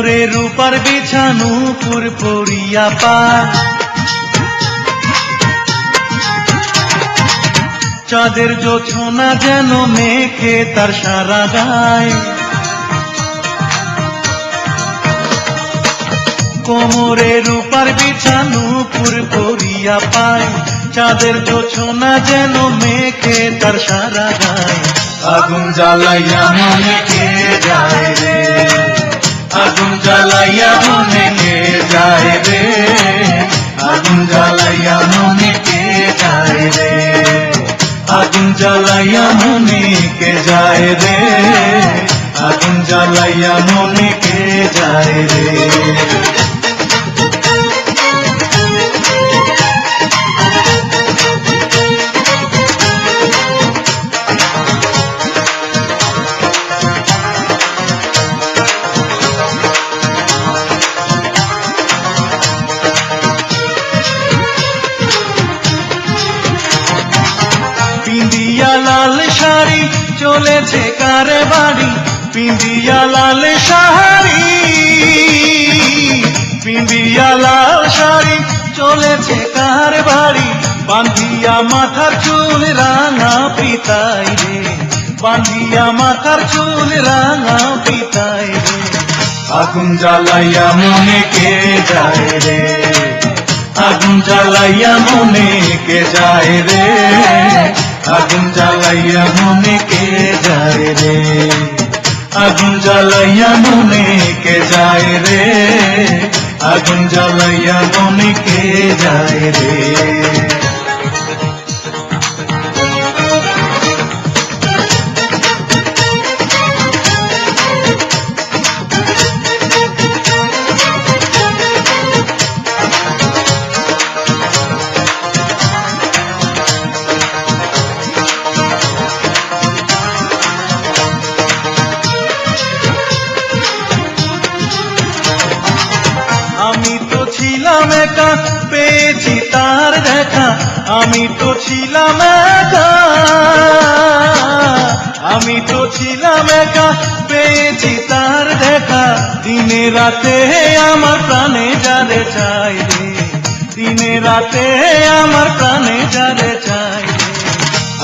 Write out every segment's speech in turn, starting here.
কোমরে রূপার বিছানো পুরপুরিয়া পায়, চাঁদের জোছনা যেন মেঘে তার সারা গায়। কোমরে রূপার বিছানো পুরপুরিয়া পায়, চাঁদের জোছনা যেন মেঘে তার সারা গায়। আগুন জ্বালাইয়া মনে কে যায় রে, আগুন জ্বালাইয়া মনে কে যায় রে, আগুন জ্বালাইয়া মনে কে যায় রে, আগুন জ্বালাইয়া মনে কে যায় রে, আগুন জ্বালাইয়া মনে কে যায় রে। পিন্দিয়া লাল শাড়ি চলেছে কারে বাড়ি, পিন্দিয়া লাল শাড়ি, পিন্দিয়া লাল শাড়ি চলেছে কার বাড়ি, বান্ধিয়া মাথার চুল রাঙা পিতাই রে, বান্ধিয়া মাথার চুল রাঙা পিতাই রে। আগুন জ্বালাইয়া মনে কে যায় রে, আগুন জ্বালাইয়া মনে কে যায় রে, আগুন জ্বালাইয়া মনে কে যায় রে, আগুন জ্বালাইয়া মনে কে যায় রে, আগুন জ্বালাইয়া মনে কে যায় রে। আমি তো ছিলাম একা পেয়েছি তার দেখা, আমি তো ছিলাম একা, আমি তো ছিলাম একা পেয়েছি তার দেখা। দিনে রাতে আমার প্রাণে যারে চাই রে, দিনে রাতে আমার প্রাণে যারে চাই রে।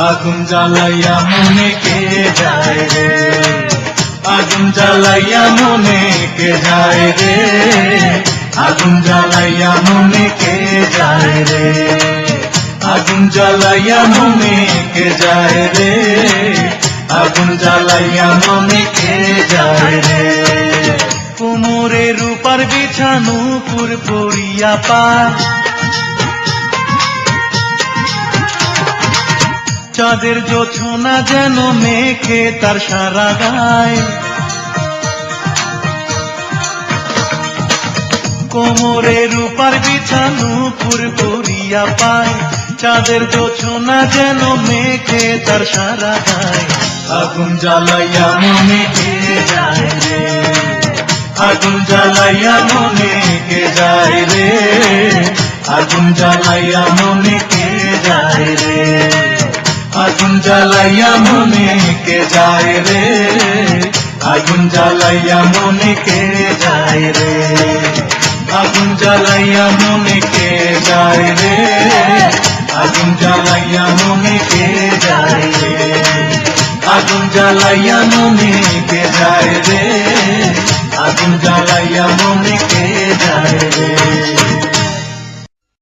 আগুন জ্বালাইয়া মনে কে যায় রে, আগুন জ্বালাইয়া মনে কে যায় রে, আগুন জ্বালাইয়া মনে কে যায় রে, আগুন জ্বালাইয়া মনে কে যায় রে, আগুন জ্বালাইয়া মনে কে যায় রে। কোমরে রূপার বিছানো পুরপুরিয়া পায়, চাঁদের জোছনা যেন মেঘে তার সারা গায়। কোমরে রূপার বিছানো পুরপুরিয়া পায়, চাঁদের জোছনা যেন মেঘে তার সারা গায়। আগুন জ্বালাইয়া মনে কে যায় রে, আগুন জ্বালাইয়া মনে কে যায় রে, আগুন জ্বালাইয়া মনে কে যায় রে, আগুন জ্বালাইয়া মনে কে যায় রে, আগুন জ্বালাইয়া মনে কে যায় রে, আগুন জ্বালাইয়া মনে কে যায় রে, আগুন জ্বালাইয়া মনে কে যায় রে, আগুন জ্বালাইয়া মনে কে যায় রে, আগুন জ্বালাইয়া মনে কে যায় রে।